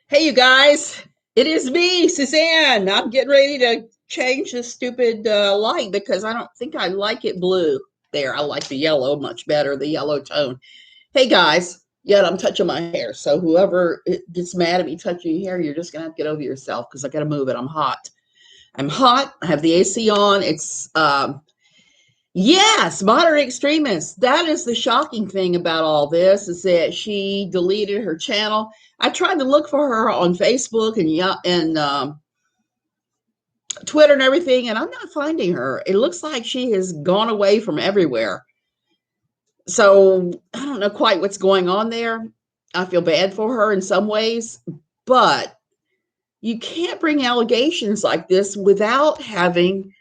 Hey, you guys, it is me, Suzanne. I'm getting ready to change this stupid light because I don't think I like it blue. There, I like the yellow much better, the yellow tone. Hey, guys, yet I'm touching my hair. So whoever gets mad at me touching your hair, you're just going to have to get over yourself because I got to move it. I'm hot. I'm hot. I have the AC on. Yes, moderate extremists. That is the shocking thing about all this is that she deleted her channel. I tried to look for her on Facebook and Twitter and everything, and I'm not finding her. It looks like she has gone away from everywhere. So I don't know quite what's going on there. I feel bad for her in some ways, but you can't bring allegations like this without having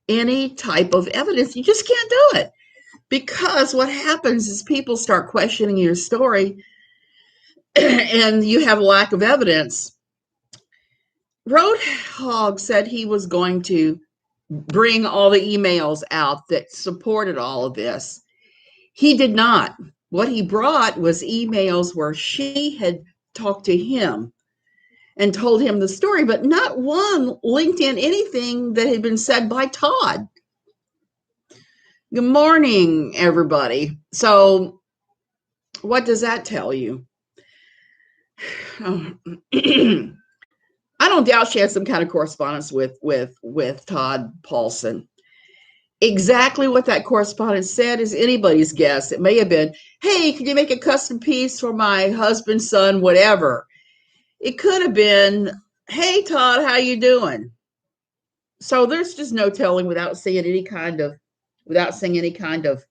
any type of evidence. You just can't do it. Because what happens is people start questioning your story and you have a lack of evidence. Hogs said he was going to bring all the emails out that supported all of this. He did not. What he brought was emails where she had talked to him and told him the story, but not one linked in anything that had been said by Tod. Good morning, everybody. So what does that tell you? I don't doubt she had some kind of correspondence with Tod Paulson. Exactly what that correspondence said is anybody's guess. It may have been, hey, can you make a custom piece for my husband, son, whatever. It could have been, hey, Tod, how you doing? So there's just no telling without seeing any kind of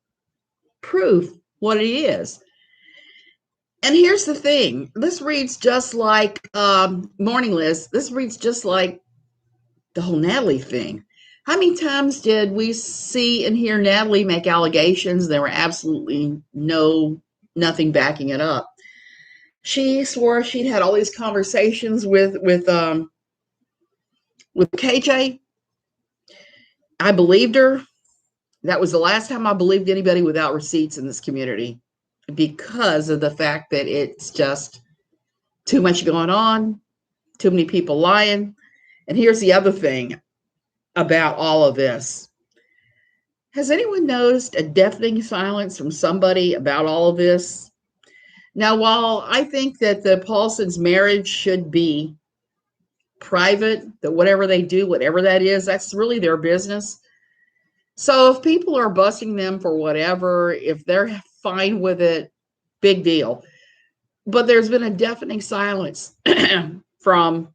proof what it is. And here's the thing. This reads just like Morning Liz. This reads just like the whole Natalie thing. How many times did we see and hear Natalie make allegations? There were absolutely nothing backing it up. She swore she'd had all these conversations with KJ. I believed her. That was the last time I believed anybody without receipts in this community because of the fact that it's just too much going on, too many people lying. And here's the other thing about all of this. Has anyone noticed a deafening silence from somebody about all of this? Now, while I think that the Paulsons' marriage should be private, that whatever they do, whatever that is, that's really their business. So if people are busting them for whatever, if they're fine with it, big deal. But there's been a deafening silence from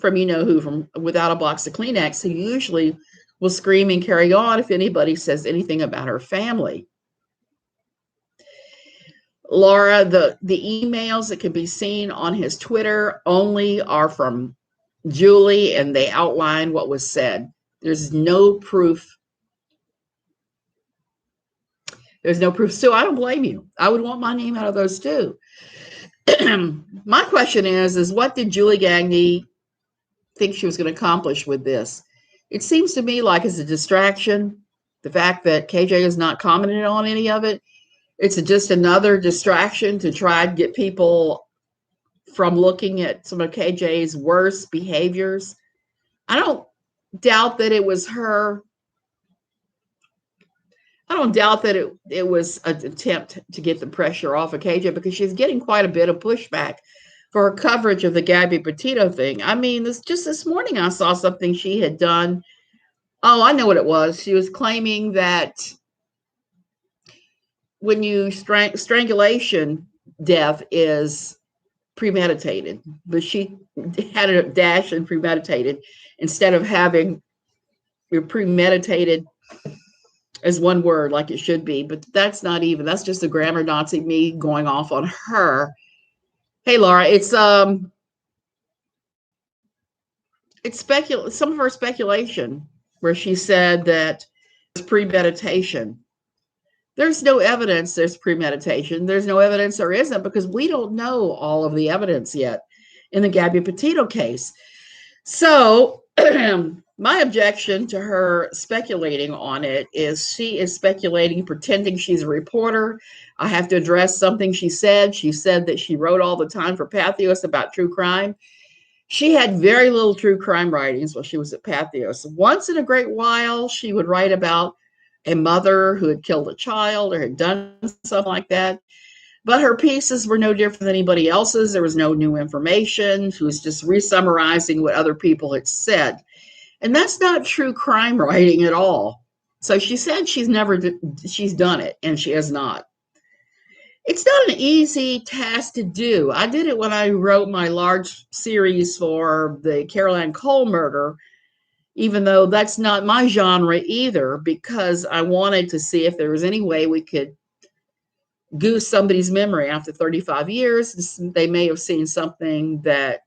you know who, from Without a Box of Kleenex, who usually will scream and carry on if anybody says anything about her family. Laura, the emails that can be seen on his Twitter only are from Julie, and they outline what was said. There's no proof. There's no proof. So I don't blame you. I would want my name out of those too. My question is what did Julie Gagne think she was going to accomplish with this? It seems to me like it's a distraction. The fact that KJ has not commented on any of it, it's just another distraction to try to get people from looking at some of KJ's worst behaviors. I don't doubt that it was her. I don't doubt that it was an attempt to get the pressure off of KJ because she's getting quite a bit of pushback for her coverage of the Gabby Petito thing. I mean, this morning I saw something she had done. Oh, I know what it was. She was claiming that when you strangulation death is premeditated, but she had a dash and premeditated instead of having your premeditated as one word like it should be. But that's just a grammar Nazi, me going off on her. Hey, Laura, it's some of her speculation where she said that it's premeditation. There's no evidence there's premeditation. There's no evidence there isn't because we don't know all of the evidence yet in the Gabby Petito case. So My objection to her speculating on it is she is speculating, pretending she's a reporter. I have to address something she said. She said that she wrote all the time for Pathios about true crime. She had very little true crime writings while she was at Pathios. Once in a great while, she would write about a mother who had killed a child or had done something like that. But her pieces were no different than anybody else's. There was no new information. She was just re-summarizing what other people had said. And that's not true crime writing at all. So she said she's done it, and she has not. It's not an easy task to do. I did it when I wrote my large series for the Caroline Cole murder, even though that's not my genre either, because I wanted to see if there was any way we could goose somebody's memory after 35 years. They may have seen something that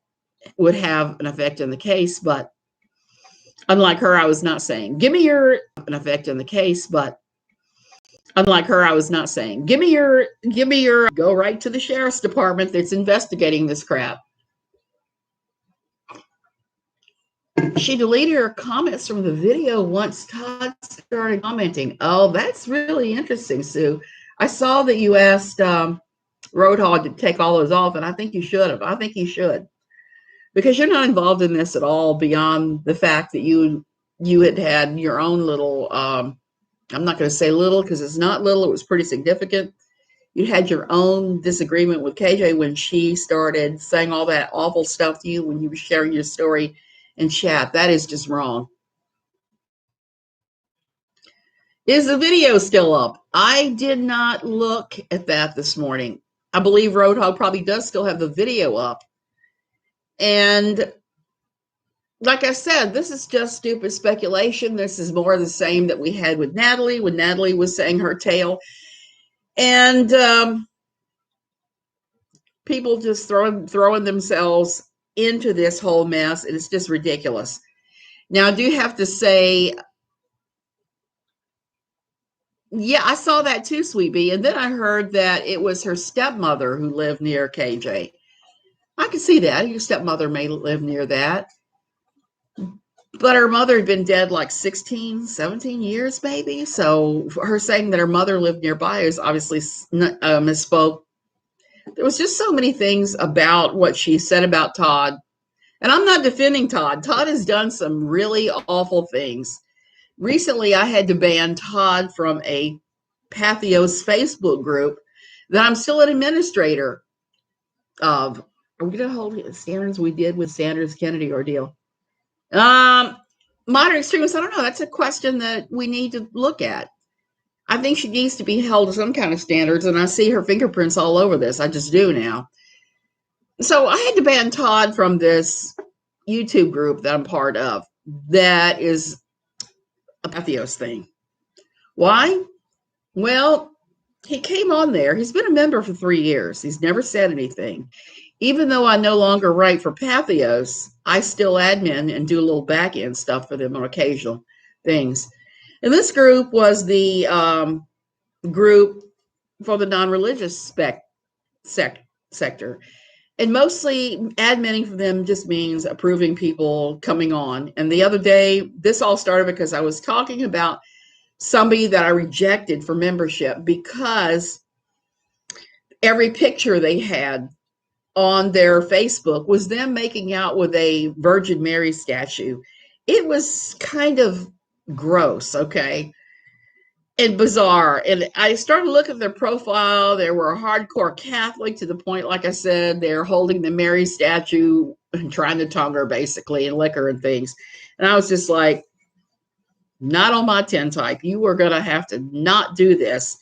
would have an effect in the case, but unlike her, I was not saying, give me your an effect in the case, but unlike her, I was not saying, give me your, go right to the sheriff's department that's investigating this crap. She deleted her comments from the video once Tod started commenting. Oh, that's really interesting, Sue. I saw that you asked Roadhog to take all those off, and I think you should have. I think you should. Because you're not involved in this at all beyond the fact that you had your own little, I'm not going to say little because it's not little, it was pretty significant. You had your own disagreement with KJ when she started saying all that awful stuff to you when you were sharing your story in chat. That is just wrong. Is the video still up? I did not look at that this morning. I believe Roadhog probably does still have the video up. And like I said, this is just stupid speculation. This is more the same that we had with Natalie when Natalie was saying her tale. And people just throwing themselves into this whole mess. And it's just ridiculous. Now, I do have to say, yeah, I saw that too, Sweet Bee. And then I heard that it was her stepmother who lived near KJ. I can see that. Your stepmother may live near that. But her mother had been dead like 16, 17 years, maybe. So her saying that her mother lived nearby is obviously misspoke. There was just so many things about what she said about Tod. And I'm not defending Tod. Tod has done some really awful things. Recently, I had to ban Tod from a Pathios Facebook group that I'm still an administrator of. Are we going to hold the standards we did with Sanders Kennedy ordeal? Modern extremists, I don't know. That's a question that we need to look at. I think she needs to be held to some kind of standards, and I see her fingerprints all over this. I just do now. So I had to ban Tod from this YouTube group that I'm part of that is a Pathios thing. Why? Well, he came on there. He's been a member for 3 years. He's never said anything. Even though I no longer write for Pathios, I still admin and do a little back end stuff for them on occasional things. And this group was the group for the non-religious sector. And mostly adminning for them just means approving people coming on. And the other day, this all started because I was talking about somebody that I rejected for membership because every picture they had on their Facebook was them making out with a Virgin Mary statue. It was kind of gross, okay, and bizarre. And I started looking at their profile. They were a hardcore Catholic to the point, like I said, they're holding the Mary statue and trying to tongue her basically and lick her and things. And I was just like, not on my tintype. You are going to have to not do this.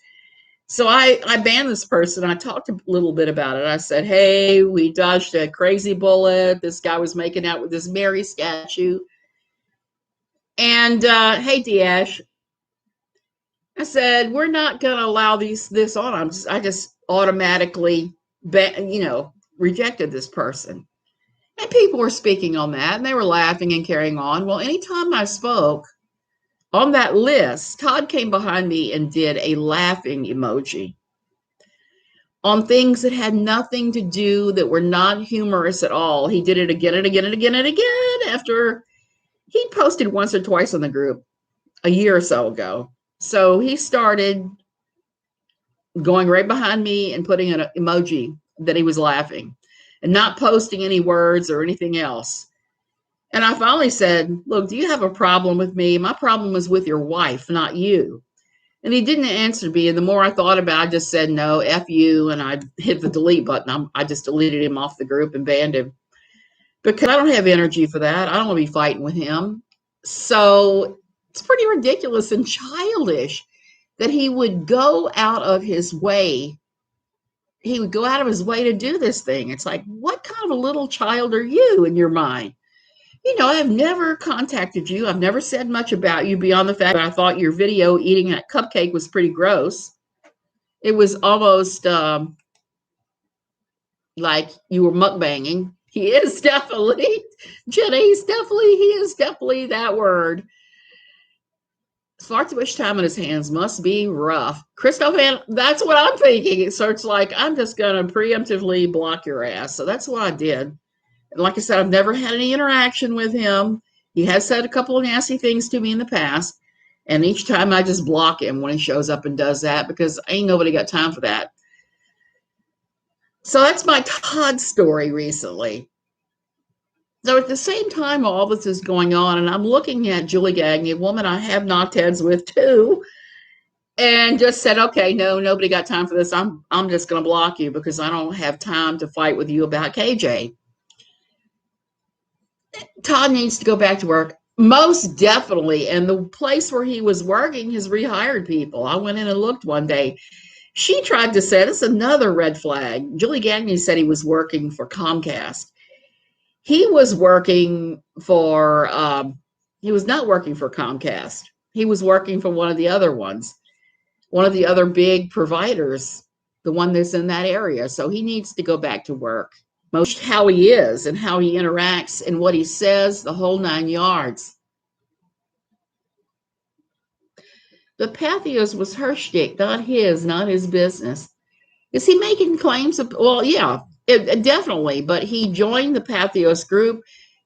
So I banned this person. I talked a little bit about it. I said, hey, we dodged a crazy bullet. This guy was making out with this Mary statue. And hey, Diash, I said, we're not going to allow this on. I just automatically, rejected this person. And people were speaking on that, and they were laughing and carrying on. Well, anytime I spoke on that list, Tod came behind me and did a laughing emoji on things that had nothing to do, that were not humorous at all. He did it again and again and again and again after he posted once or twice on the group a year or so ago. So he started going right behind me and putting an emoji that he was laughing and not posting any words or anything else. And I finally said, look, do you have a problem with me? My problem was with your wife, not you. And he didn't answer me. And the more I thought about it, I just said, no, F you. And I hit the delete button. I just deleted him off the group and banned him because I don't have energy for that. I don't want to be fighting with him. So it's pretty ridiculous and childish that he would go out of his way. He would go out of his way to do this thing. It's like, what kind of a little child are you in your mind? I have never contacted you. I've never said much about you beyond the fact that I thought your video eating that cupcake was pretty gross. It was almost like you were mukbanging. He is definitely, Jenny, he is definitely that word. Far too much time on his hands must be rough. Christoph, that's what I'm thinking. So it's like, I'm just going to preemptively block your ass. So that's what I did. And like I said, I've never had any interaction with him. He has said a couple of nasty things to me in the past. And each time I just block him when he shows up and does that because ain't nobody got time for that. So that's my Tod story recently. So at the same time, all this is going on, and I'm looking at Julie Gagne, a woman I have knocked heads with too, and just said, okay, no, nobody got time for this. I'm just going to block you because I don't have time to fight with you about KJ. Tod needs to go back to work. Most definitely. And the place where he was working has rehired people. I went in and looked one day. She tried to say, this is another red flag. Julie Gagne said he was working for Comcast. He was working for, he was not working for Comcast. He was working for one of the other ones, one of the other big providers, the one that's in that area. So he needs to go back to work. Most how he is and how he interacts and what he says, the whole 9 yards. The Pathios was her shtick, not his business. Is he making claims of, well, yeah, definitely, but he joined the Pathios group.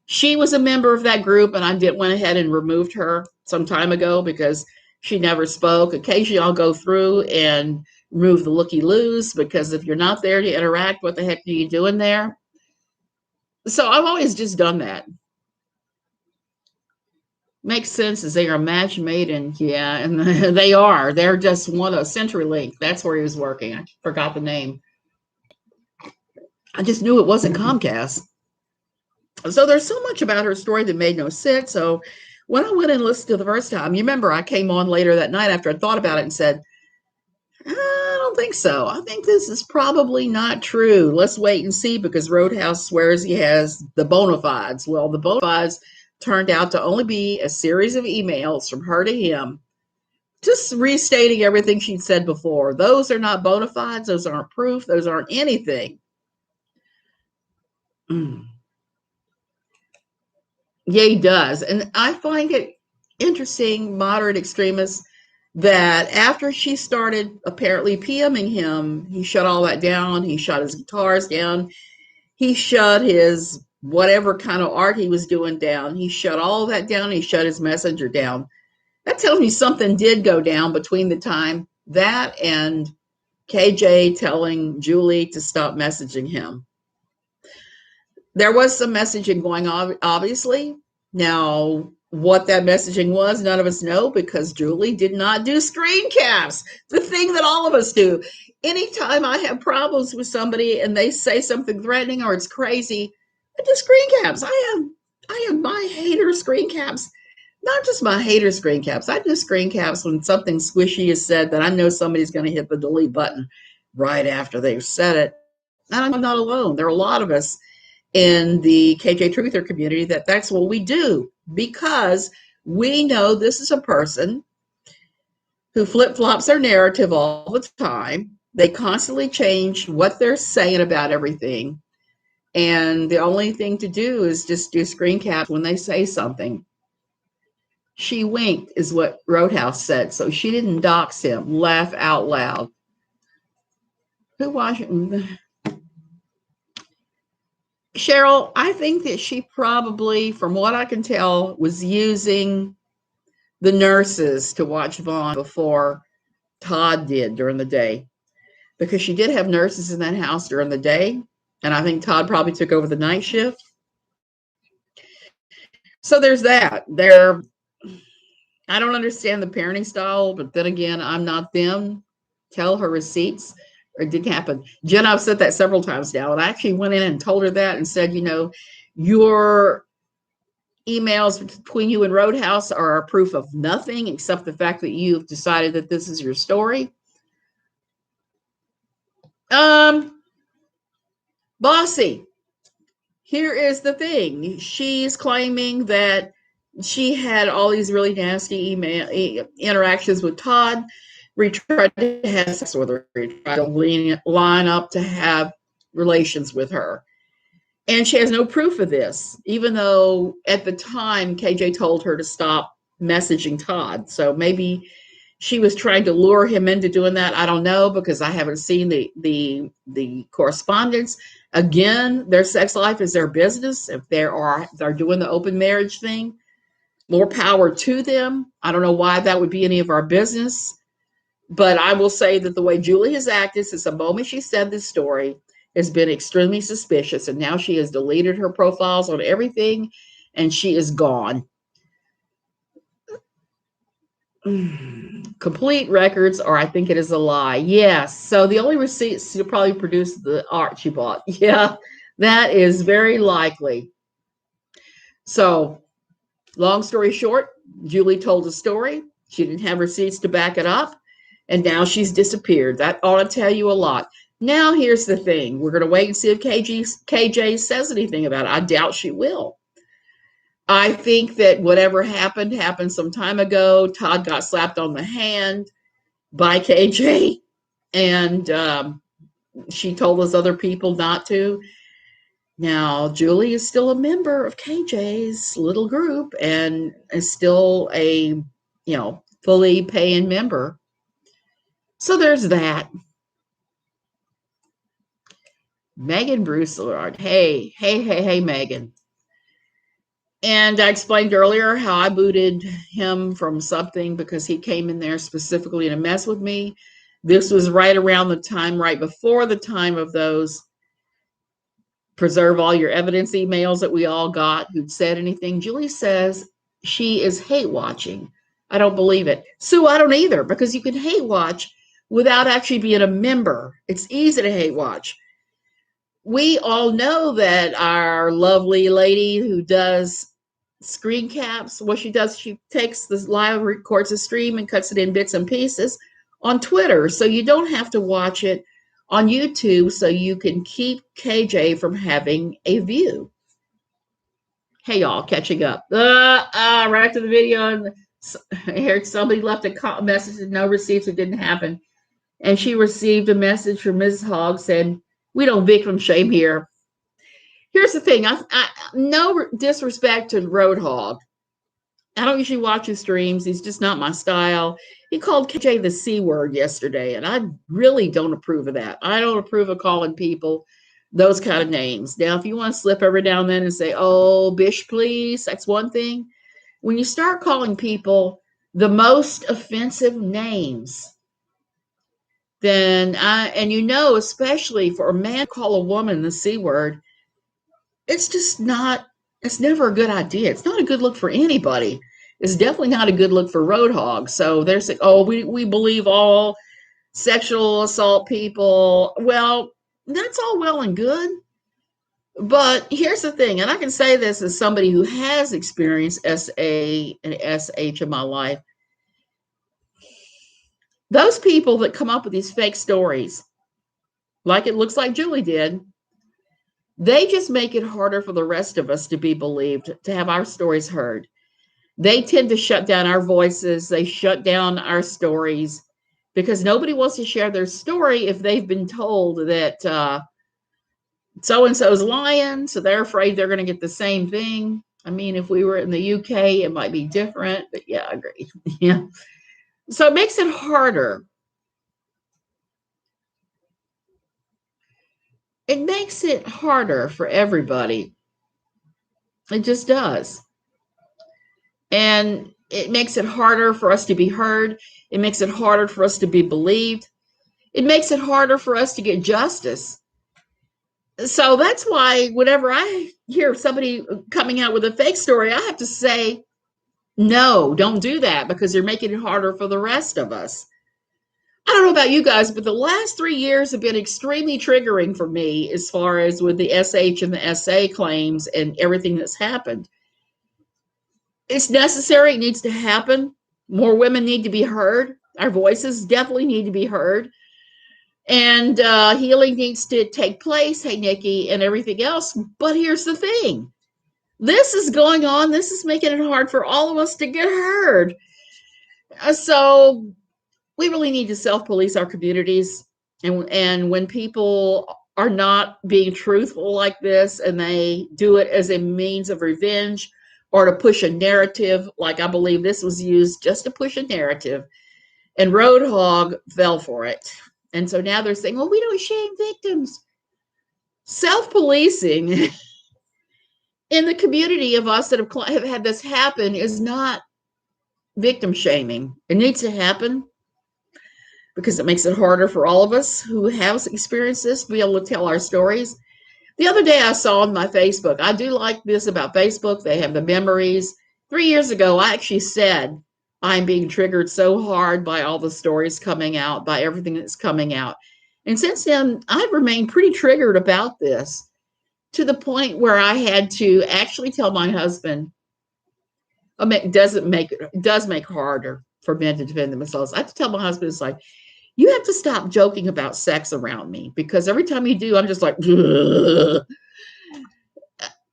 She was a member of that group, and I went ahead and removed her some time ago because she never spoke. Occasionally I'll go through and remove the looky-loos because if you're not there to interact, what the heck are you doing there? So I've always just done that. Makes sense as they are match made, and yeah, and they are. They're just one of CenturyLink. That's where he was working. I forgot the name. I just knew it wasn't Comcast. So there's so much about her story that made no sense. So when I went and listened to the first time, you remember I came on later that night after I thought about it and said, I don't think so. I think this is probably not true. Let's wait and see because Roadhouse swears he has the bona fides. Well, the bona fides turned out to only be a series of emails from her to him, just restating everything she'd said before. Those are not bona fides. Those aren't proof. Those aren't anything. Yeah, he does. And I find it interesting, moderate extremists, that after she started apparently PMing him, he shut all that down. He shut his guitars down. He shut his whatever kind of art he was doing down. He shut all that down. He shut his messenger down. That tells me something did go down between the time that and KJ telling Julie to stop messaging him. There was some messaging going on, obviously. Now, what that messaging was, none of us know because Julie did not do screen caps, the thing that all of us do. Anytime I have problems with somebody and they say something threatening or it's crazy, I do screen caps. I have my hater screen caps. Not just my hater screen caps. I do screen caps when something squishy is said that I know somebody's going to hit the delete button right after they've said it. And I'm not alone. There are a lot of us in the KJ Truther community that's what we do because we know this is a person who flip-flops their narrative all the time. They constantly change what they're saying about everything. And the only thing to do is just do screen caps when they say something. She winked is what Roadhouse said. So she didn't dox him. Laugh out loud. Who watched it? Cheryl, I think that she probably, from what I can tell, was using the nurses to watch Vaughn before Tod did during the day, because she did have nurses in that house during the day. And I think Tod probably took over the night shift. So there's that. I don't understand the parenting style, but then again, I'm not them. Tell her receipts, or it didn't happen. Jen, I've said that several times now, and I actually went in and told her that and said, your emails between you and Roadhouse are a proof of nothing except the fact that you've decided that this is your story. Bossy, here is the thing. She's claiming that she had all these really nasty email interactions with Tod. We tried to have sex with her. We tried to line up to have relations with her. And she has no proof of this, even though at the time KJ told her to stop messaging Tod. So maybe she was trying to lure him into doing that. I don't know, because I haven't seen the correspondence. Again, their sex life is their business. If they're doing the open marriage thing, more power to them. I don't know why that would be any of our business. But I will say that the way Julie has acted since the moment she said this story has been extremely suspicious. And now she has deleted her profiles on everything, and she is gone. Complete records, or I think it is a lie. Yes. So the only receipts to probably produce the art she bought. Yeah, that is very likely. So, long story short, Julie told a story. She didn't have receipts to back it up, and now she's disappeared. That ought to tell you a lot. Now, here's the thing. We're going to wait and see if KJ says anything about it. I doubt she will. I think that whatever happened some time ago. Tod got slapped on the hand by KJ, and she told those other people not to. Now, Julie is still a member of KJ's little group and is still a, fully paying member. So there's that. Megan Brucellar. Hey, Megan. And I explained earlier how I booted him from something because he came in there specifically to mess with me. This was right around the time, right before the time of those preserve all your evidence emails that we all got who'd said anything. Julie says she is hate watching. I don't believe it. Sue, I don't either, because you can hate watch without actually being a member. It's easy to hate watch. We all know that our lovely lady who does screen caps, what she does, she takes the live, records a stream and cuts it in bits and pieces on Twitter. So you don't have to watch it on YouTube, so you can keep KJ from having a view. Hey, y'all, catching up. Right to the video. And here, somebody left a message with no receipts. It didn't happen. And she received a message from Mrs. Hogs saying, "We don't victim shame here." Here's the thing. No disrespect to Roadhog. I don't usually watch his streams. He's just not my style. He called KJ the C word yesterday, and I really don't approve of that. I don't approve of calling people those kind of names. Now, if you want to slip every now and then and say, "Oh, bish, please," that's one thing. When you start calling people the most offensive names, then especially for a man to call a woman the C word, it's never a good idea. It's not a good look for anybody. It's definitely not a good look for Roadhog. So they're saying, "Oh, we believe all sexual assault people." Well, that's all well and good. But here's the thing, and I can say this as somebody who has experienced SA and SH in my life. Those people that come up with these fake stories, like it looks like Julie did, they just make it harder for the rest of us to be believed, to have our stories heard. They tend to shut down our voices. They shut down our stories because nobody wants to share their story if they've been told that so-and-so's lying, so they're afraid they're going to get the same thing. I mean, if we were in the UK, it might be different, but yeah, I agree. Yeah. So it makes it harder. it makes it harder for everybody. It just does. And it makes it harder for us to be heard. It makes it harder for us to be believed. It makes it harder for us to get justice. So that's why whenever I hear somebody coming out with a fake story, I have to say, no, don't do that, because you're making it harder for the rest of us. I don't know about you guys, but the last 3 years have been extremely triggering for me as far as with the SH and the SA claims and everything that's happened. It's necessary. It needs to happen. More women need to be heard. Our voices definitely need to be heard. And healing needs to take place, hey, Nikki, and everything else. But here's the thing. This is going on. This is making it hard for all of us to get heard. So we really need to self-police our communities. And when people are not being truthful like this, and they do it as a means of revenge or to push a narrative, like I believe this was used just to push a narrative, and Roadhog fell for it. And so now they're saying, well, we don't shame victims. Self-policing in the community of us that have had this happen is not victim shaming. It needs to happen because it makes it harder for all of us who have experienced this to be able to tell our stories. The other day I saw on my Facebook, I do like this about Facebook. They have the memories. 3 years ago, I actually said, I'm being triggered so hard by all the stories coming out, by everything that's coming out. And since then, I've remained pretty triggered about this, to the point where I had to actually tell my husband, it does make it harder for men to defend themselves. I have to tell my husband, it's like, you have to stop joking about sex around me, because every time you do, I'm just like, ugh.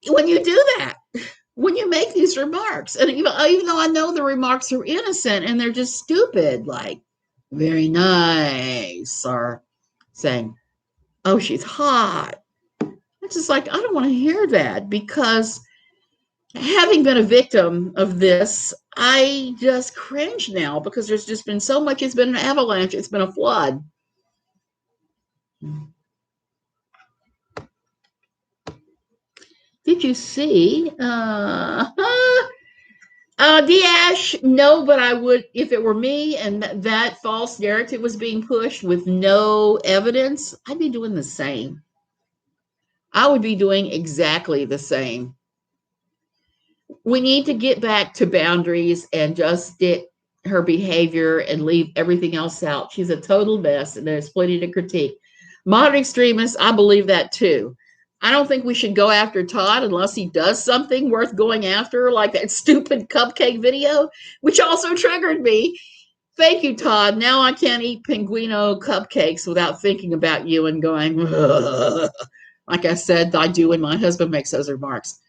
When you do that, when you make these remarks, and even though I know the remarks are innocent and they're just stupid, like, very nice, or saying, oh, she's hot. It's just like, I don't want to hear that, because having been a victim of this, I just cringe now, because there's just been so much. It's been an avalanche. It's been a flood. Did you see? Dash, no, but I would, if it were me and that false narrative was being pushed with no evidence, I'd be doing the same. I would be doing exactly the same. We need to get back to boundaries and just get her behavior and leave everything else out. She's a total mess, and there's plenty to critique. Modern extremists, I believe that too. I don't think we should go after Tod unless he does something worth going after, like that stupid cupcake video, which also triggered me. Thank you, Tod. Now I can't eat Pinguino cupcakes without thinking about you and going, ugh. Like I said, I do when my husband makes those remarks.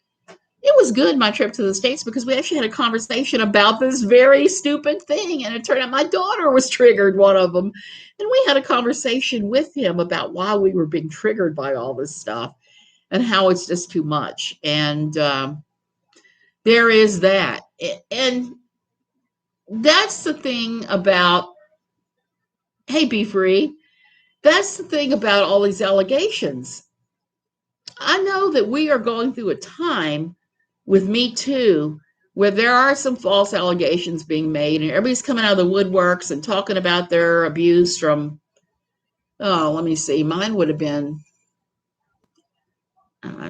It was good, my trip to the States, because we actually had a conversation about this very stupid thing. And it turned out my daughter was triggered, one of them. And we had a conversation with him about why we were being triggered by all this stuff and how it's just too much. And there is that. And that's the thing about, hey, Be Free. That's the thing about all these allegations. I know that we are going through a time with Me Too, where there are some false allegations being made, and everybody's coming out of the woodworks and talking about their abuse from, let me see, mine would have been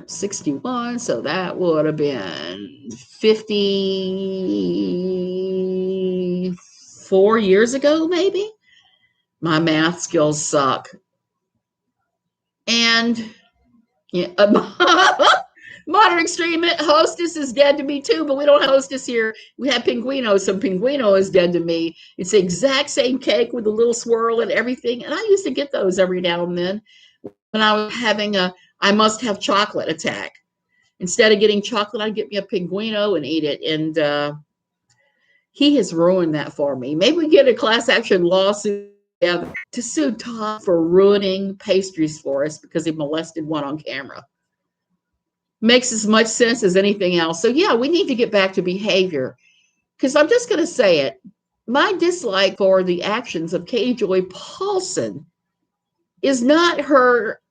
61, so that would have been 54 years ago, maybe. My math skills suck. And yeah, modern extreme hostess is dead to me too, but we don't have hostess here. We have Pinguino, so Pinguino is dead to me. It's the exact same cake with a little swirl and everything, and I used to get those every now and then when I was having a I must have chocolate attack. Instead of getting chocolate, I'd get me a Pinguino and eat it, and he has ruined that for me. Maybe we get a class action lawsuit to sue Tod for ruining pastries for us because he molested one on camera. Makes as much sense as anything else. So yeah, we need to get back to behavior, because I'm just going to say it. My dislike for the actions of Katie Joy Paulson is not her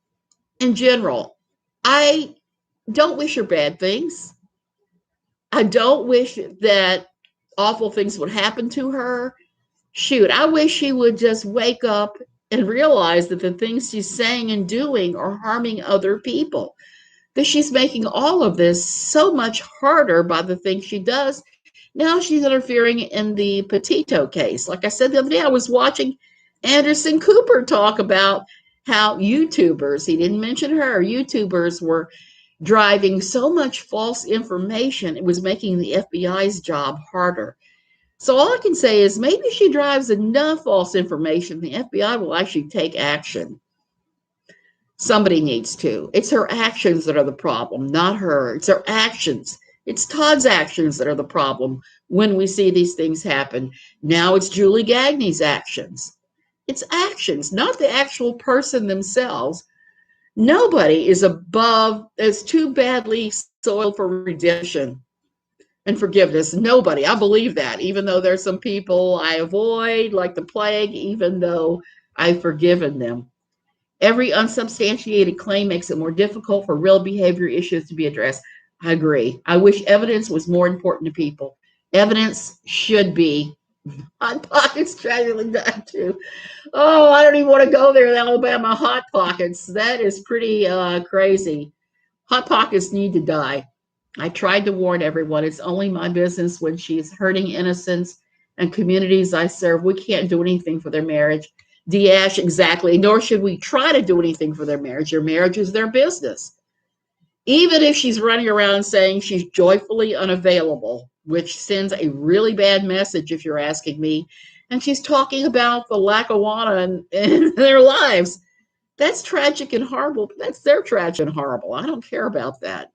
in general, I don't wish her bad things. I don't wish that awful things would happen to her. Shoot, I wish she would just wake up and realize that the things she's saying and doing are harming other people. That she's making all of this so much harder by the things she does. Now she's interfering in the Petito case. Like I said the other day, I was watching Anderson Cooper talk about how YouTubers, he didn't mention her, YouTubers were driving so much false information, it was making the FBI's job harder. So all I can say is maybe she drives enough false information, the FBI will actually take action. Somebody needs to. It's her actions that are the problem, not her. It's her actions. It's Tod's actions that are the problem when we see these things happen. Now it's Julie Gagne's actions. It's actions, not the actual person themselves. Nobody is too badly soiled for redemption and forgiveness. Nobody. I believe that, even though there's some people I avoid like the plague, even though I've forgiven them. Every unsubstantiated claim makes it more difficult for real behavior issues to be addressed. I agree. I wish evidence was more important to people. Evidence should be. Hot Pockets tragically died too. Oh, I don't even want to go there. Alabama Hot Pockets. That is pretty crazy. Hot Pockets need to die. I tried to warn everyone. It's only my business when she's hurting innocents and communities I serve. We can't do anything for their marriage. Dash, exactly. Nor should we try to do anything for their marriage. Their marriage is their business. Even if she's running around saying she's joyfully unavailable, which sends a really bad message if you're asking me, and she's talking about the Lackawanna in their lives. That's tragic and horrible. That's their tragic and horrible. I don't care about that.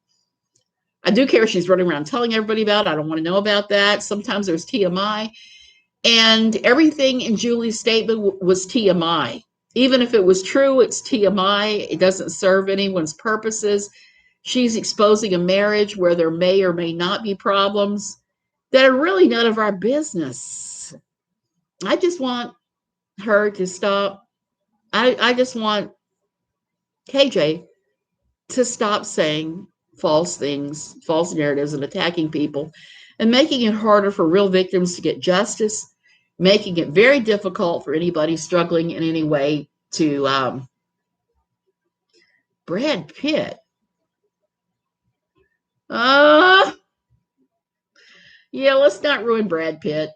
I do care if she's running around telling everybody about it. I don't want to know about that. Sometimes there's TMI. And everything in Julie's statement was TMI. Even if it was true, it's TMI. It doesn't serve anyone's purposes. She's exposing a marriage where there may or may not be problems that are really none of our business. I just want her to stop. I just want KJ to stop saying false things, false narratives, and attacking people, and making it harder for real victims to get justice, making it very difficult for anybody struggling in any way to Brad Pitt. Yeah, let's not ruin Brad Pitt.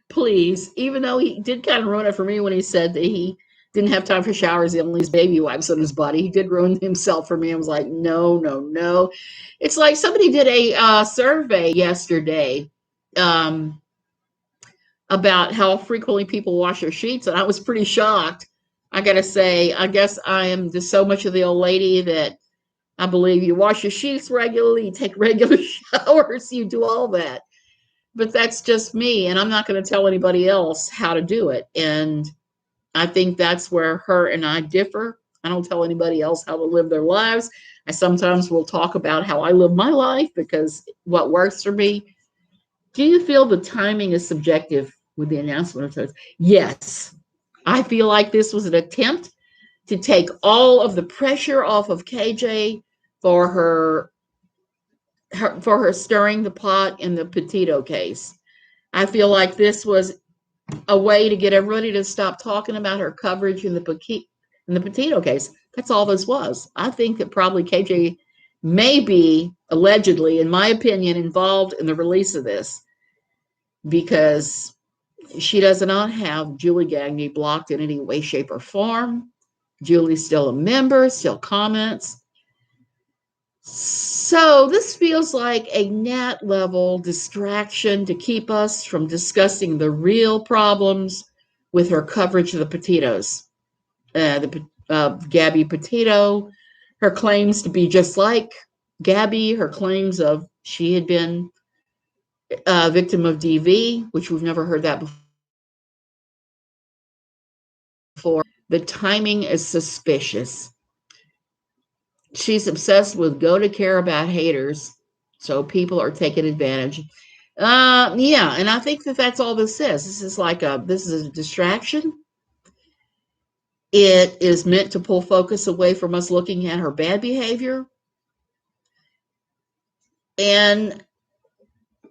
Please, even though he did kind of ruin it for me when he said that he didn't have time for showers, he only used baby wipes on his body. He did ruin himself for me. I was like, no, no, no. It's like somebody did a survey yesterday about how frequently people wash their sheets, and I was pretty shocked. I gotta say, I guess I am just so much of the old lady that I believe you wash your sheets regularly, you take regular showers, you do all that. But that's just me, and I'm not going to tell anybody else how to do it. And I think that's where her and I differ. I don't tell anybody else how to live their lives. I sometimes will talk about how I live my life because what works for me. Do you feel the timing is subjective with the announcement of Tods? Yes. I feel like this was an attempt to take all of the pressure off of KJ for her stirring the pot in the Petito case. I feel like this was a way to get everybody to stop talking about her coverage in the Petito case. That's all this was. I think that probably KJ may be allegedly, in my opinion, involved in the release of this because she does not have Julie Gagne blocked in any way, shape, or form. Julie's still a member, still comments. So this feels like a gnat level distraction to keep us from discussing the real problems with her coverage of the Patitos. Gabby Petito, her claims to be just like Gabby, her claims of she had been a victim of DV, which we've never heard that before. The timing is suspicious. She's obsessed with go to care about haters, so people are taking advantage. Yeah, and I think that that's all this is. This is a distraction. it is meant to pull focus away from us looking at her bad behavior. And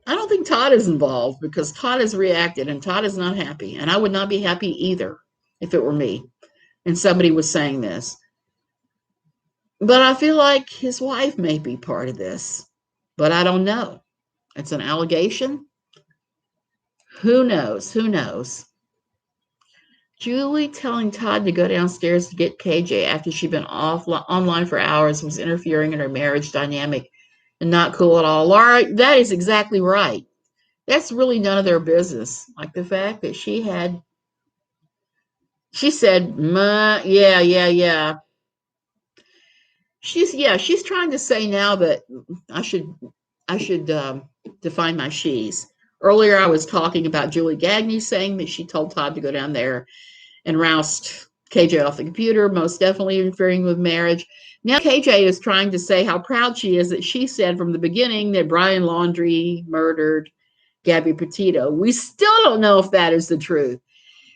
I don't think Tod is involved, because Tod has reacted and Tod is not happy. And I would not be happy either if it were me and somebody was saying this. But I feel like his wife may be part of this, but I don't know. It's an allegation. Who knows? Who knows? Julie telling Tod to go downstairs to get KJ after she'd been online for hours was interfering in her marriage dynamic and not cool at all. Laura, that is exactly right. That's really none of their business. Like the fact that she said, yeah. She's trying to say now that I should define my she's. Earlier, I was talking about Julie Gagne saying that she told Tod to go down there and roust KJ off the computer, most definitely interfering with marriage. Now KJ is trying to say how proud she is that she said from the beginning that Brian Laundrie murdered Gabby Petito. We still don't know if that is the truth.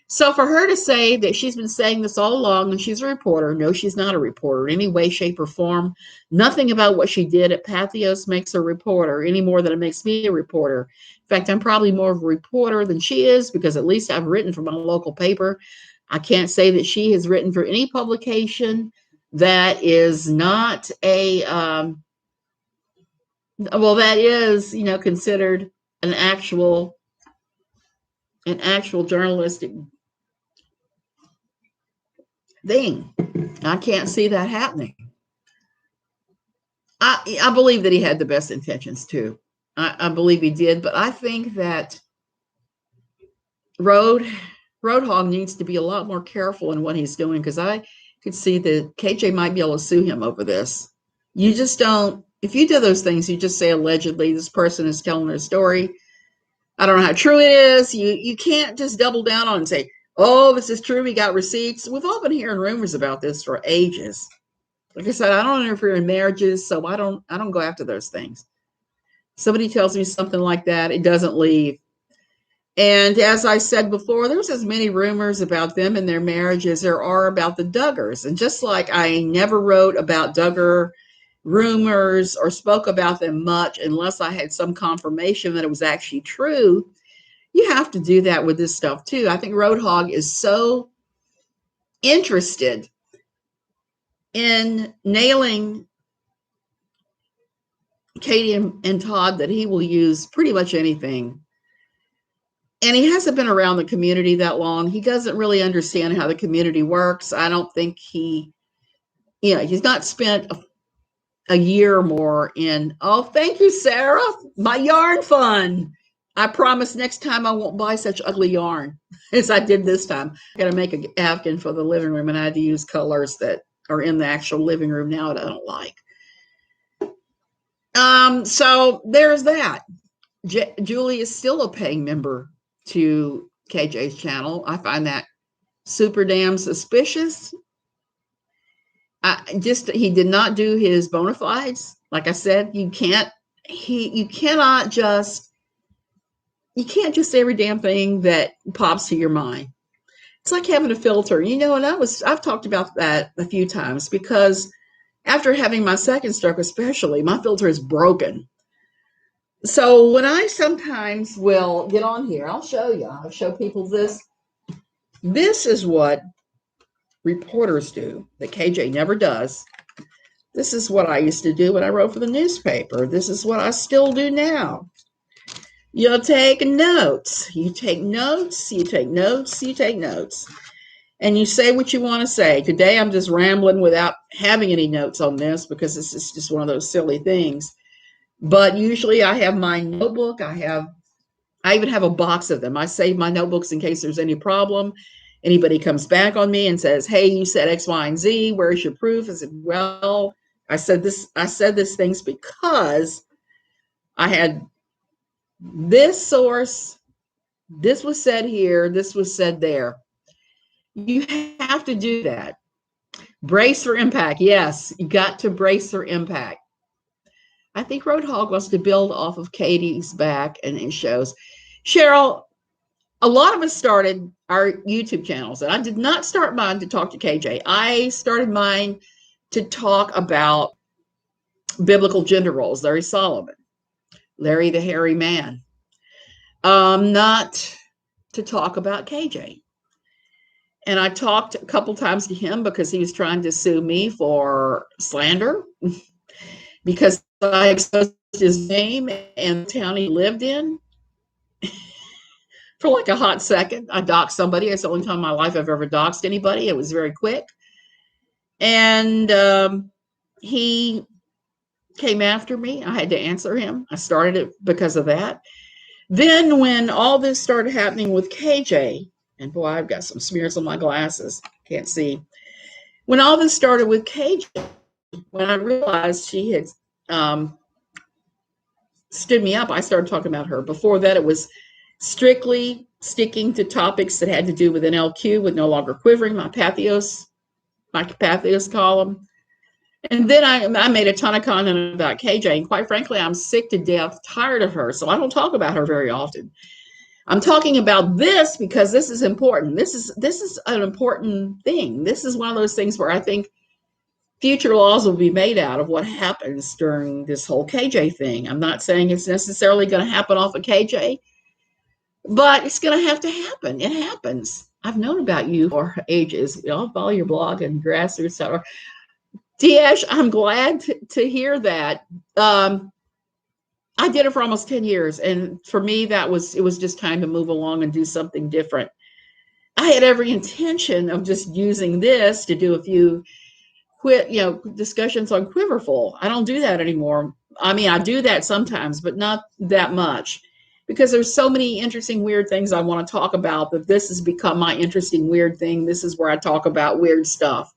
So for her to say that she's been saying this all along and she's a reporter, no, she's not a reporter in any way, shape, or form. Nothing about what she did at Pathios makes her a reporter any more than it makes me a reporter. In fact, I'm probably more of a reporter than she is, because at least I've written for my local paper. I can't say that she has written for any publication that is not that is, considered an actual journalistic thing. I can't see that happening. I believe that he had the best intentions too. I believe he did, but I think that Roadhog needs to be a lot more careful in what he's doing, because I could see that KJ might be able to sue him over this. You just don't, if you do those things, you just say allegedly, this person is telling their story. I don't know how true it is. You can't just double down on it and say, oh, this is true, we got receipts. We've all been hearing rumors about this for ages. Like I said, I don't interfere in marriages, so I don't go after those things. Somebody tells me something like that, it doesn't leave. And as I said before, there's as many rumors about them and their marriage as there are about the Duggars. And just like I never wrote about Duggar rumors or spoke about them much unless I had some confirmation that it was actually true, you have to do that with this stuff too. I think Roadhog is so interested in nailing Katie and Tod that he will use pretty much anything. And he hasn't been around the community that long. He doesn't really understand how the community works. I don't think he's not spent a year or more in, oh, thank you, Sarah, my yarn fun. I promise next time I won't buy such ugly yarn as I did this time. I got to make a napkin for the living room, and I had to use colors that are in the actual living room now that I don't like. So there's that. Julie is still a paying member to KJ's channel. I find that super damn suspicious. He did not do his bona fides. Like I said, you can't just say every damn thing that pops to your mind. It's like having a filter, and I've talked about that a few times, because after having my second stroke especially, my filter is broken. So when I sometimes will get on here, I'll show people this. This is what reporters do that KJ never does. This is what I used to do when I wrote for the newspaper. This is what I still do now. You'll take notes. You take notes, you take notes, you take notes. And you say what you want to say. Today I'm just rambling without having any notes on this, because this is just one of those silly things. But usually I have my notebook. I even have a box of them. I save my notebooks in case there's any problem. Anybody comes back on me and says, hey, you said X, Y, and Z. Where's your proof? I said, well, I said this things because I had this source. This was said here. This was said there. You have to do that. Brace for impact. Yes, you got to brace for impact. I think Roadhog wants to build off of Katie's back, and it shows. Cheryl, a lot of us started our YouTube channels, and I did not start mine to talk to KJ. I started mine to talk about biblical gender roles, Larry Solomon, Larry the hairy man, not to talk about KJ. And I talked a couple times to him because he was trying to sue me for slander because I exposed his name and the town he lived in. For like a hot second, I doxed somebody. It's the only time in my life I've ever doxed anybody. It was very quick. And he came after me. I had to answer him. I started it because of that. Then when all this started happening with KJ, and boy, I've got some smears on my glasses. Can't see. When all this started with KJ, when I realized she had stood me up, I started talking about her. Before that, it was strictly sticking to topics that had to do with NLQ, with No Longer Quivering, my Pathios column. And then I made a ton of content about KJ. And quite frankly, I'm sick to death, tired of her. So I don't talk about her very often. I'm talking about this because this is important. This is an important thing. This is one of those things where I think future laws will be made out of what happens during this whole KJ thing. I'm not saying it's necessarily going to happen off of KJ, but it's going to have to happen. It happens. I've known about you for ages. I'll follow your blog and grassroots stuff. Diaz, I'm glad to hear that. I did it for almost 10 years. And for me, it was just time to move along and do something different. I had every intention of just using this to do a few discussions on Quiverful. I don't do that anymore. I mean, I do that sometimes, but not that much, because there's so many interesting, weird things I want to talk about that this has become my interesting, weird thing. This is where I talk about weird stuff.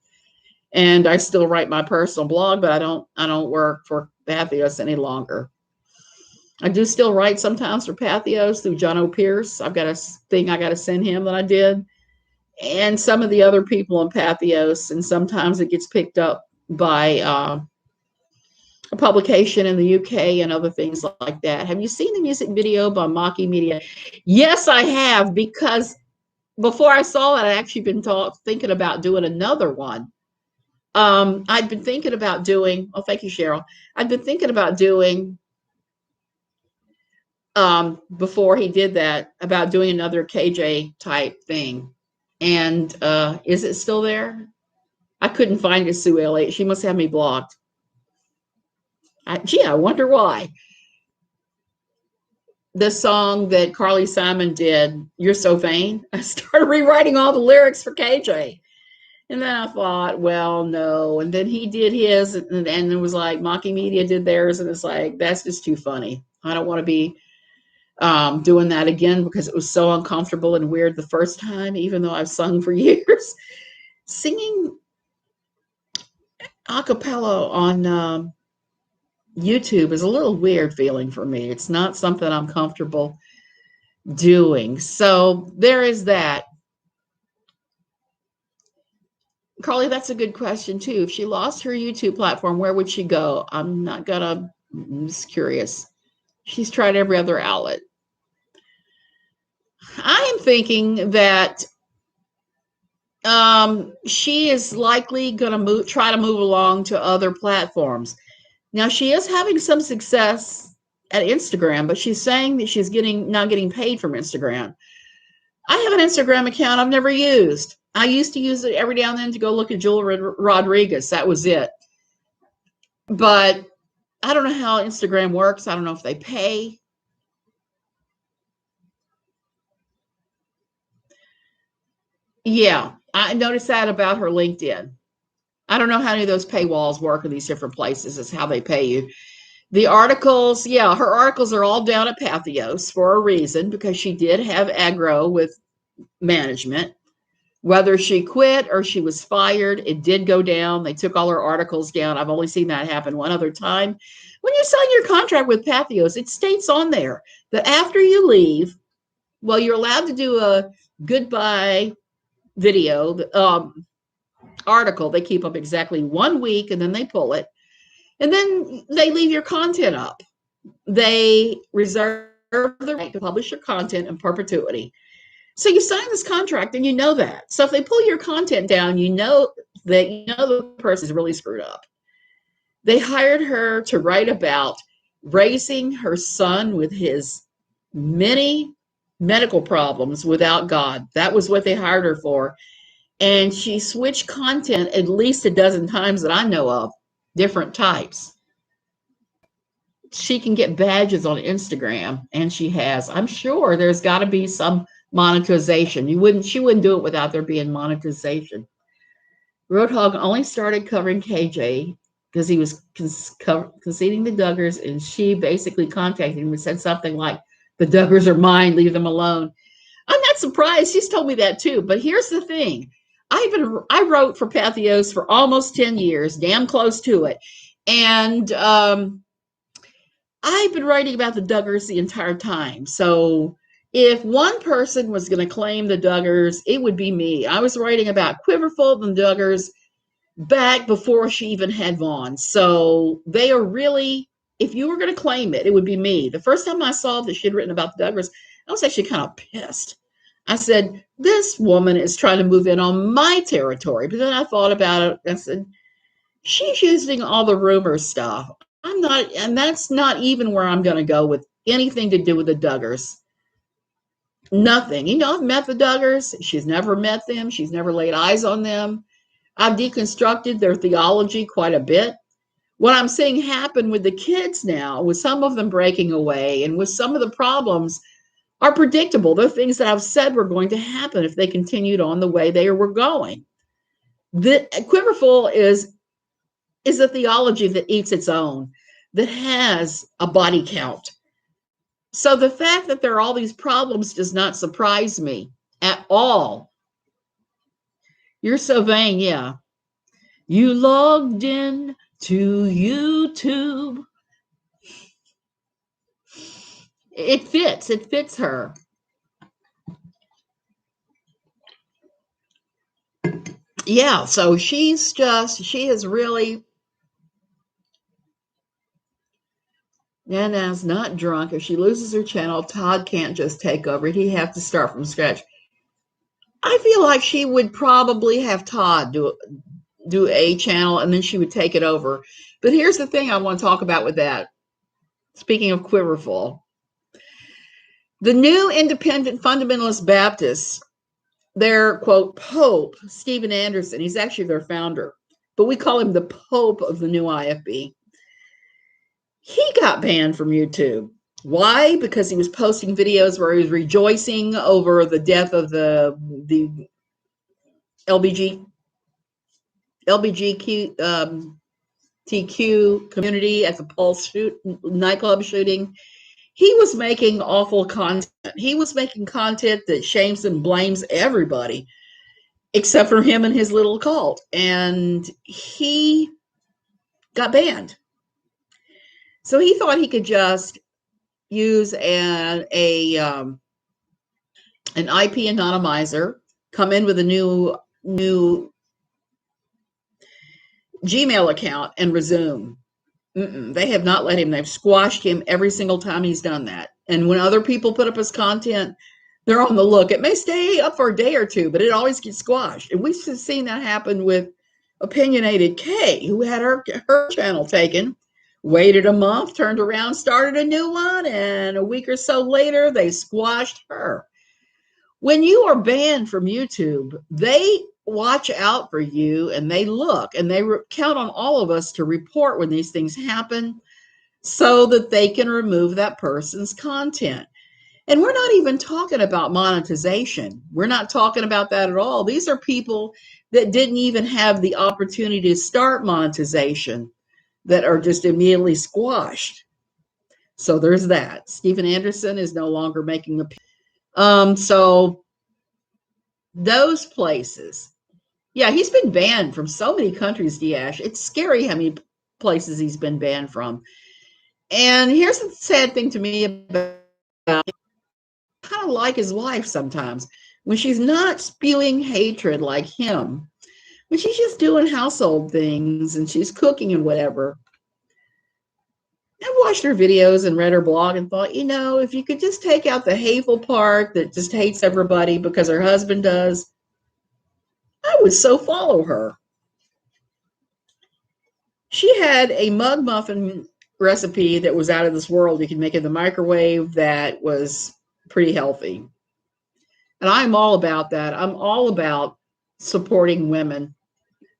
And I still write my personal blog, but I don't work for Pathios any longer. I do still write sometimes for Pathios through John O. Pierce. I've got a thing I got to send him that I did. And some of the other people in Pathios, and sometimes it gets picked up by a publication in the UK and other things like that. Have you seen the music video by Maki Media? Yes, I have, because before I saw it, I'd actually been thinking about doing another one. I'd been thinking about doing, oh, thank you, Cheryl. I'd been thinking about doing, before he did that, about doing another KJ type thing. And is it still there? I couldn't find it, Sue Elliott. She must have me blocked. I wonder why. The song that Carly Simon did, You're So Vain, I started rewriting all the lyrics for KJ. And then I thought, well, no. And then he did his, and it was like Maki Media did theirs. And it's like, that's just too funny. I don't want to be doing that again, because it was so uncomfortable and weird the first time, even though I've sung for years. Singing a cappella on YouTube is a little weird feeling for me. It's not something I'm comfortable doing. So there is that. Carly, that's a good question too. If she lost her YouTube platform, where would she go? I'm just curious. She's tried every other outlet. I am thinking that she is likely going to try to move along to other platforms. Now, she is having some success at Instagram, but she's saying that she's not getting paid from Instagram. I have an Instagram account I've never used. I used to use it every now and then to go look at Julia Rodriguez. That was it. But I don't know how Instagram works. I don't know if they pay. Yeah, I noticed that about her LinkedIn. I don't know how any of those paywalls work in these different places. It's how they pay you. The articles, yeah, her articles are all down at Pathios for a reason, because she did have aggro with management. Whether she quit or she was fired, it did go down. They took all her articles down. I've only seen that happen one other time. When you sign your contract with Pathios, it states on there that after you leave, well, you're allowed to do a goodbye video article. They keep up exactly 1 week, and then they pull it. And then they leave your content up. They reserve the right to publish your content in perpetuity. So you sign this contract and you know that. So if they pull your content down, you know that the person is really screwed up. They hired her to write about raising her son with his many medical problems without God. That was what they hired her for. And she switched content at least a dozen times that I know of, different types. She can get badges on Instagram, and she has. I'm sure there's got to be some monetization. She wouldn't do it without there being monetization. Roadhog only started covering KJ because he was conceding the duggars, and she basically contacted him and said something like, "The duggars are mine, leave them alone." I'm not surprised. She's told me that too. But here's the thing. I wrote for Pathios for almost 10 years, damn close to it. And I've been writing about the duggars the entire time. So if one person was going to claim the duggars, it would be me. I was writing about Quiverful and duggars back before she even had Vaughn. So they are really, if you were going to claim it, it would be me. The first time I saw that she'd written about the duggars, I was actually kind of pissed. I said, this woman is trying to move in on my territory. But then I thought about it. I said, she's using all the rumor stuff. I'm not, and that's not even where I'm going to go with anything to do with the duggars. Nothing. I've met the duggars. She's never met them. She's never laid eyes on them. I've deconstructed their theology quite a bit. What I'm seeing happen with the kids now, with some of them breaking away and with some of the problems, are predictable. They're things that I've said were going to happen if they continued on the way they were going. The Quiverful is a theology that eats its own, that has a body count. So the fact that there are all these problems does not surprise me at all. You're so vain, yeah. You logged in to YouTube. It fits her. Yeah, so she is really, Nana's not drunk. If she loses her channel, Tod can't just take over. He'd have to start from scratch. I feel like she would probably have Tod do a channel and then she would take it over. But here's the thing I want to talk about with that. Speaking of Quiverful, the new independent fundamentalist Baptists, their quote Pope, Stephen Anderson, he's actually their founder, but we call him the Pope of the new IFB. He got banned from YouTube. Why? Because he was posting videos where he was rejoicing over the death of the LGBTQ community at the Pulse nightclub shooting. He was making awful content. He was making content that shames and blames everybody except for him and his little cult. And he got banned. So he thought he could just use an IP anonymizer, come in with a new Gmail account and resume. They have not let him. They've squashed him every single time he's done that. And when other people put up his content, they're on the look. It may stay up for a day or two, but it always gets squashed. And we've seen that happen with Opinionated K, who had her channel taken, waited a month, turned around, started a new one, and a week or so later, they squashed her. When you are banned from YouTube, they watch out for you and they look and they count on all of us to report when these things happen so that they can remove that person's content. And we're not even talking about monetization. We're not talking about that at all. These are people that didn't even have the opportunity to start monetization that are just immediately squashed. So there's that. Stephen Anderson is no longer making the so those places. Yeah, he's been banned from so many countries, Diash. It's scary how many places he's been banned from. And here's the sad thing to me about kind of like his wife sometimes. When she's not spewing hatred like him, when she's just doing household things and she's cooking and whatever, I watched her videos and read her blog and thought, you know, if you could just take out the hateful part that just hates everybody because her husband does, I would so follow her. She had a mug muffin recipe that was out of this world. You could make in the microwave that was pretty healthy. And I'm all about that. I'm all about supporting women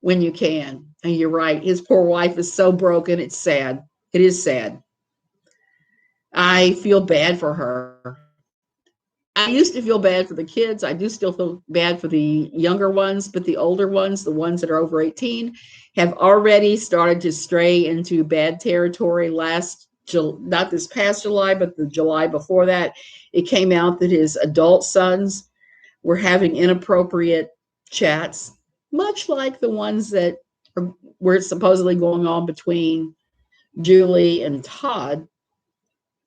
when you can. And you're right. His poor wife is so broken. It's sad. It is sad. I feel bad for her. I used to feel bad for the kids. I do still feel bad for the younger ones, but the older ones, the ones that are over 18, have already started to stray into bad territory. Not this past July, but the July before that, it came out that his adult sons were having inappropriate chats, much like the ones that were supposedly going on between Julie and Tod.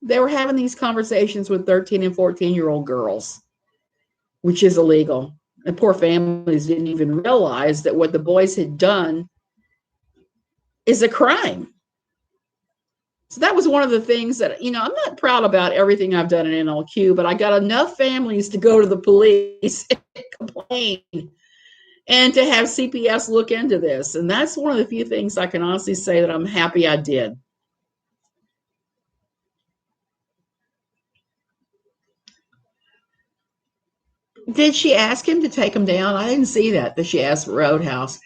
They were having these conversations with 13 and 14-year-old girls, which is illegal. And poor families didn't even realize that what the boys had done is a crime. So that was one of the things that, you know, I'm not proud about everything I've done in NLQ, but I got enough families to go to the police and complain and to have CPS look into this. And that's one of the few things I can honestly say that I'm happy I did. Did she ask him to take him down? I didn't see that she asked for Roadhouse.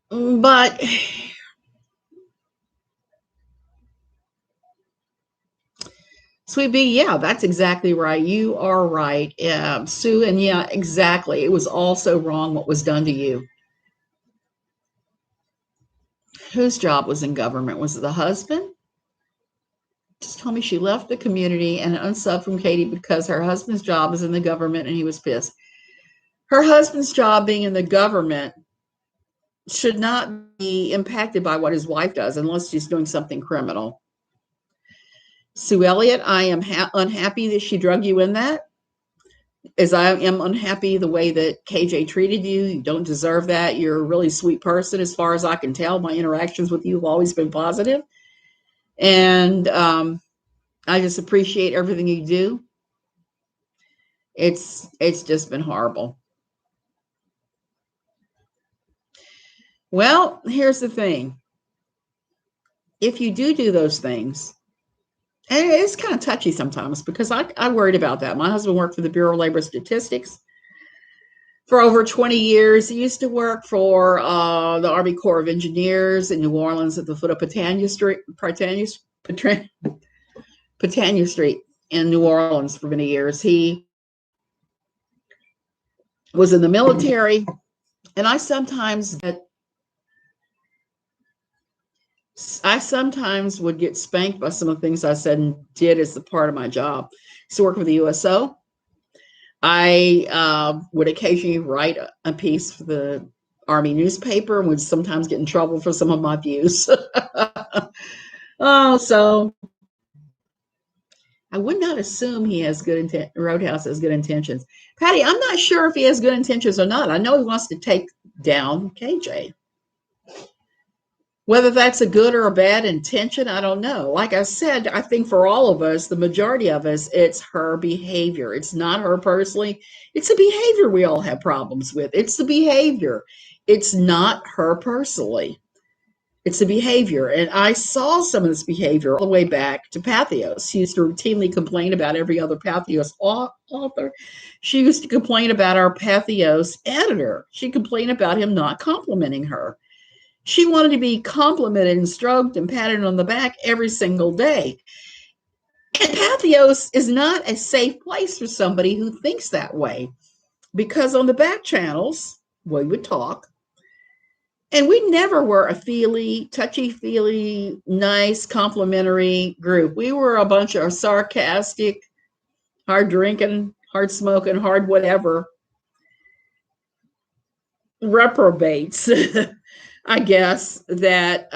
But Sweet Bee, yeah, that's exactly right. You are right, Sue. And yeah, exactly. It was all so wrong what was done to you. Whose job was in government? Was it the husband? Just told me she left the community and unsubbed from Katie because her husband's job is in the government and he was pissed. Her husband's job being in the government should not be impacted by what his wife does unless she's doing something criminal. Sue Elliott, I am unhappy that she drug you in that, as I am unhappy the way that KJ treated you. You don't deserve that. You're a really sweet person as far as I can tell. My interactions with you have always been positive. And I just appreciate everything you do. It's just been horrible. Well, here's the thing. If you do those things, and it's kind of touchy sometimes because I worried about that. My husband worked for the Bureau of Labor Statistics for over 20 years. He used to work for the Army Corps of Engineers in New Orleans at the foot of Pathios Street in New Orleans for many years. He was in the military, and I sometimes would get spanked by some of the things I said and did as a part of my job. So work with the USO. I would occasionally write a piece for the Army newspaper and would sometimes get in trouble for some of my views. So I would not assume he has Roadhouse has good intentions. Patty, I'm not sure if he has good intentions or not. I know he wants to take down KJ. Whether that's a good or a bad intention, I don't know. Like I said, I think for all of us, the majority of us, it's her behavior. It's not her personally. It's the behavior we all have problems with. It's the behavior. It's not her personally. It's the behavior. And I saw some of this behavior all the way back to Pathios. She used to routinely complain about every other Pathios author. She used to complain about our Pathios editor. She complained about him not complimenting her. She wanted to be complimented and stroked and patted on the back every single day. And Pathios is not a safe place for somebody who thinks that way, because on the back channels, we would talk, and we never were a touchy-feely, nice, complimentary group. We were a bunch of sarcastic, hard-drinking, hard-smoking, hard-whatever reprobates, I guess, that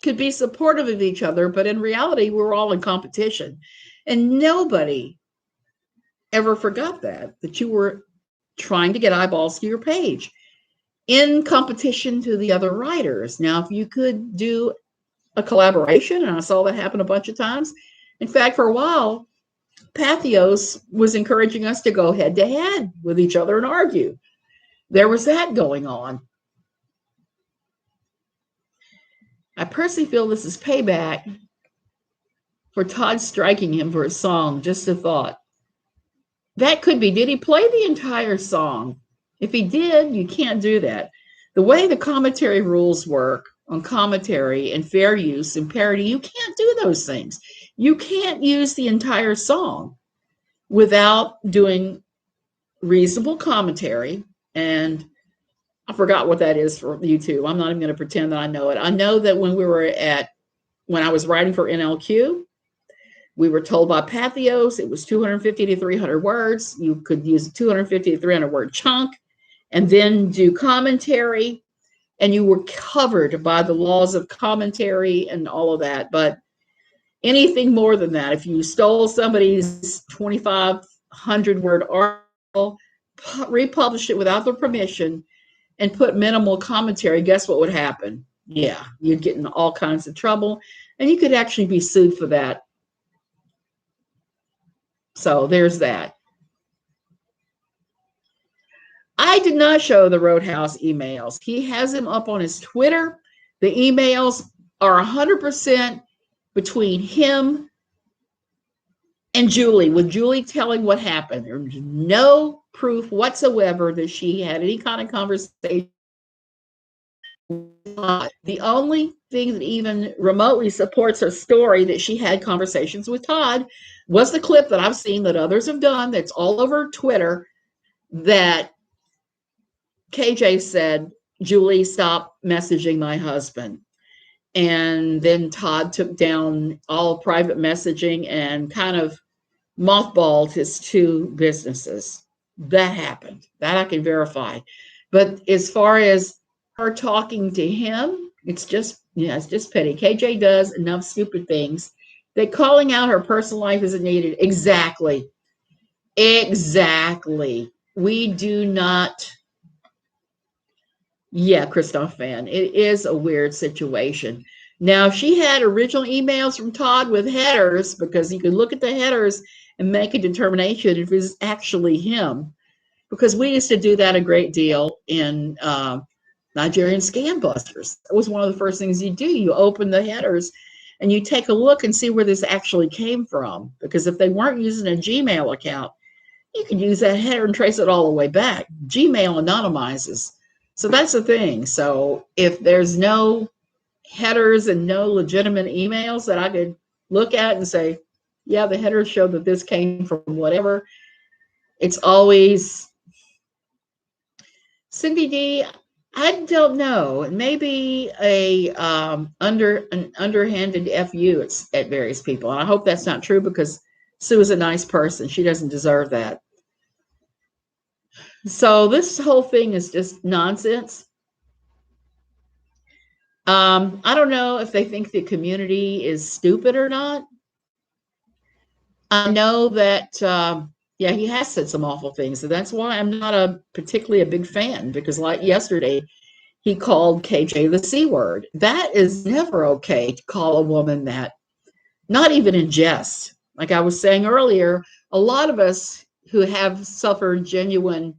could be supportive of each other, but in reality, we're all in competition. And nobody ever forgot that you were trying to get eyeballs to your page in competition to the other writers. Now, if you could do a collaboration, and I saw that happen a bunch of times. In fact, for a while, Pathios was encouraging us to go head to head with each other and argue. There was that going on. I personally feel this is payback for Tod striking him for a song. Just a thought. That could be. Did he play the entire song? If he did, you can't do that. The way the commentary rules work on commentary and fair use and parody, you can't do those things. You can't use the entire song without doing reasonable commentary. And I forgot what that is for YouTube. I'm not even going to pretend that I know it. I know that when I was writing for NLQ, we were told by Pathios it was 250 to 300 words. You could use a 250 to 300 word chunk and then do commentary, and you were covered by the laws of commentary and all of that. But anything more than that, if you stole somebody's 2,500 word article, republished it without their permission, and put minimal commentary, guess what would happen? Yeah, you'd get in all kinds of trouble, and you could actually be sued for that. So there's that. I did not show the Roadhouse emails. He has them up on his Twitter. The emails are 100% between him and Julie, with Julie telling what happened. There's no proof whatsoever that she had any kind of conversation. The only thing that even remotely supports her story that she had conversations with Tod was the clip that I've seen that others have done that's all over Twitter, that KJ said, Julie, stop messaging my husband. And then Tod took down all private messaging and kind of mothballed his two businesses. That happened. That I can verify. But as far as her talking to him, it's just petty. KJ does enough stupid things that calling out her personal life isn't needed. Exactly. We do not. Yeah, Christoph Van. It is a weird situation. Now, if she had original emails from Tod with headers, because you could look at the headers and make a determination if it's actually him, because we used to do that a great deal in Nigerian Scam Busters. That was one of the first things you do. You open the headers and you take a look and see where this actually came from. Because if they weren't using a Gmail account, you can use that header and trace it all the way back. Gmail anonymizes. So that's the thing. So if there's no headers and no legitimate emails that I could look at and say, yeah, the headers show that this came from whatever, it's always Cindy D. I don't know. Maybe an underhanded FU at various people. And I hope that's not true, because Sue is a nice person. She doesn't deserve that. So this whole thing is just nonsense. I don't know if they think the community is stupid or not. I know that, yeah, he has said some awful things. So that's why I'm not particularly a big fan, because like yesterday, he called KJ the C word. That is never okay to call a woman that, not even in jest. Like I was saying earlier, a lot of us who have suffered genuine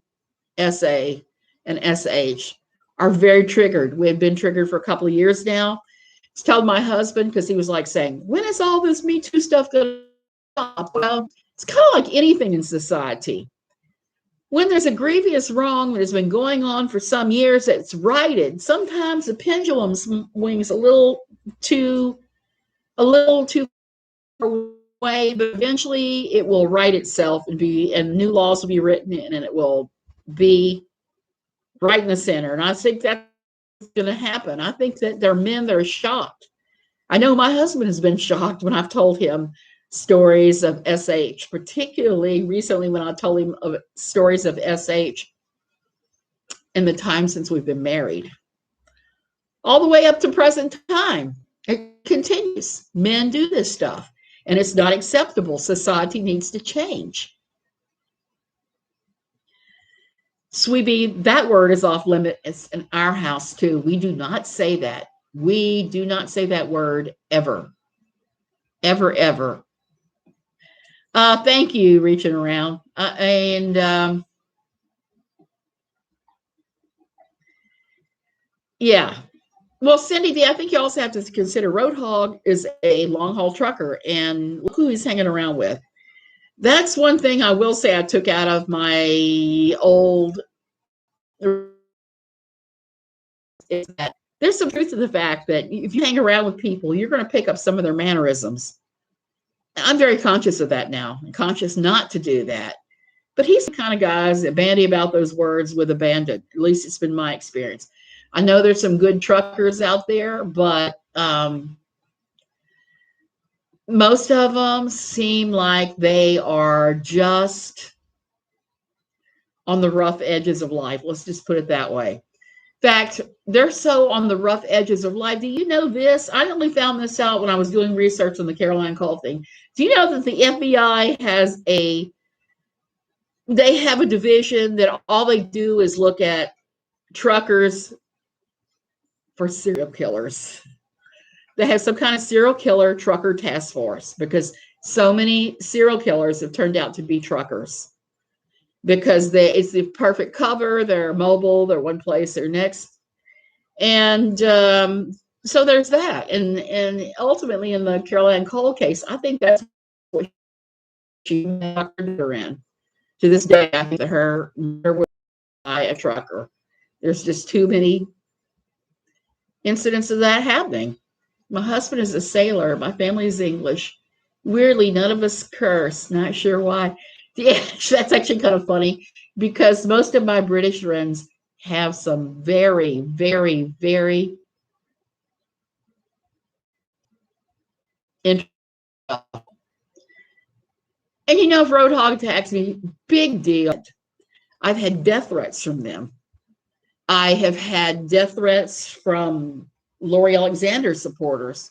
SA and SH are very triggered. We've been triggered for a couple of years now. I was telling my husband, because he was like saying, when is all this Me Too stuff going to stop? Well, it's kind of like anything in society. When there's a grievous wrong that has been going on for some years that's righted, sometimes the pendulum swings a little too far away, but eventually it will right itself and new laws will be written and it will be right in the center. And I think that's going to happen. I think that there are men that are shocked. I know my husband has been shocked when I've told him stories of SH, particularly recently when I told him of stories of SH in the time since we've been married. All the way up to present time. It continues. Men do this stuff, and it's not acceptable. Society needs to change. Sweetie, that word is off limits in our house too. We do not say that. We do not say that word ever, ever, ever. Thank you, reaching around. Yeah. Well, Cindy D, I think you also have to consider Roadhog is a long haul trucker, and look who he's hanging around with. That's one thing I will say I took out of my old is that there's some truth to the fact that if you hang around with people, you're going to pick up some of their mannerisms. I'm very conscious of that now. I'm conscious not to do that. But he's the kind of guy that bandy about those words with abandon. At least it's been my experience. I know there's some good truckers out there, but most of them seem like they are just on the rough edges of life. Let's just put it that way. In fact, they're so on the rough edges of life. Do you know this? I only found this out when I was doing research on the Caroline Cole thing. Do you know that the FBI has they have a division that all they do is look at truckers for serial killers? They have some kind of serial killer trucker task force because so many serial killers have turned out to be truckers because it's the perfect cover. They're mobile. They're one place, they're next. And so there's that. And ultimately in the Caroline Cole case, I think that's what she knocked her in. To this day, I think that her was a trucker. There's just too many incidents of that happening. My husband is a sailor. My family is English. Weirdly, none of us curse. Not sure why. Yeah, that's actually kind of funny because most of my British friends have some very, very, very interesting. And you know, if Roadhog attacks me, big deal. I've had death threats from them. I have had death threats from Lori Alexander supporters.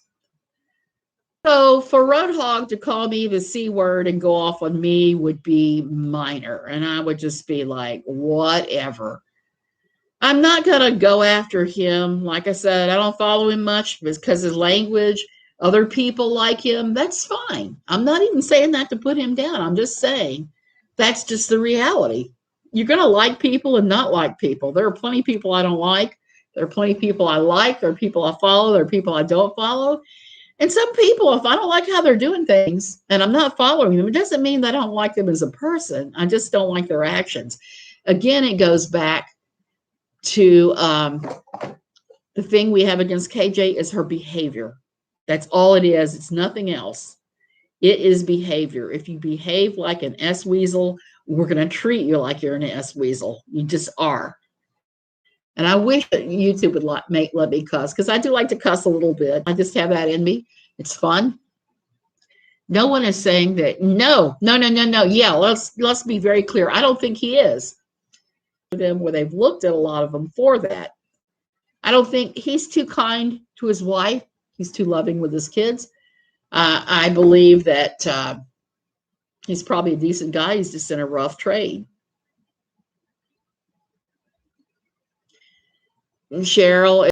So for Roadhog to call me the C word and go off on me would be minor. And I would just be like, whatever. I'm not going to go after him. Like I said, I don't follow him much because his language, other people like him, that's fine. I'm not even saying that to put him down. I'm just saying that's just the reality. You're going to like people and not like people. There are plenty of people I don't like. There are plenty of people I like. There are people I follow. There are people I don't follow. And some people, if I don't like how they're doing things and I'm not following them, it doesn't mean that I don't like them as a person. I just don't like their actions. Again, it goes back to the thing we have against KJ is her behavior. That's all it is. It's nothing else. It is behavior. If you behave like an S-weasel, we're going to treat you like you're an S-weasel. You just are. And I wish that YouTube would let me cuss because I do like to cuss a little bit. I just have that in me. It's fun. No one is saying that. No. Yeah, let's be very clear. I don't think he is. Them where they've looked at a lot of them for that. I don't think he's too kind to his wife. He's too loving with his kids. I believe that he's probably a decent guy. He's just in a rough trade. Cheryl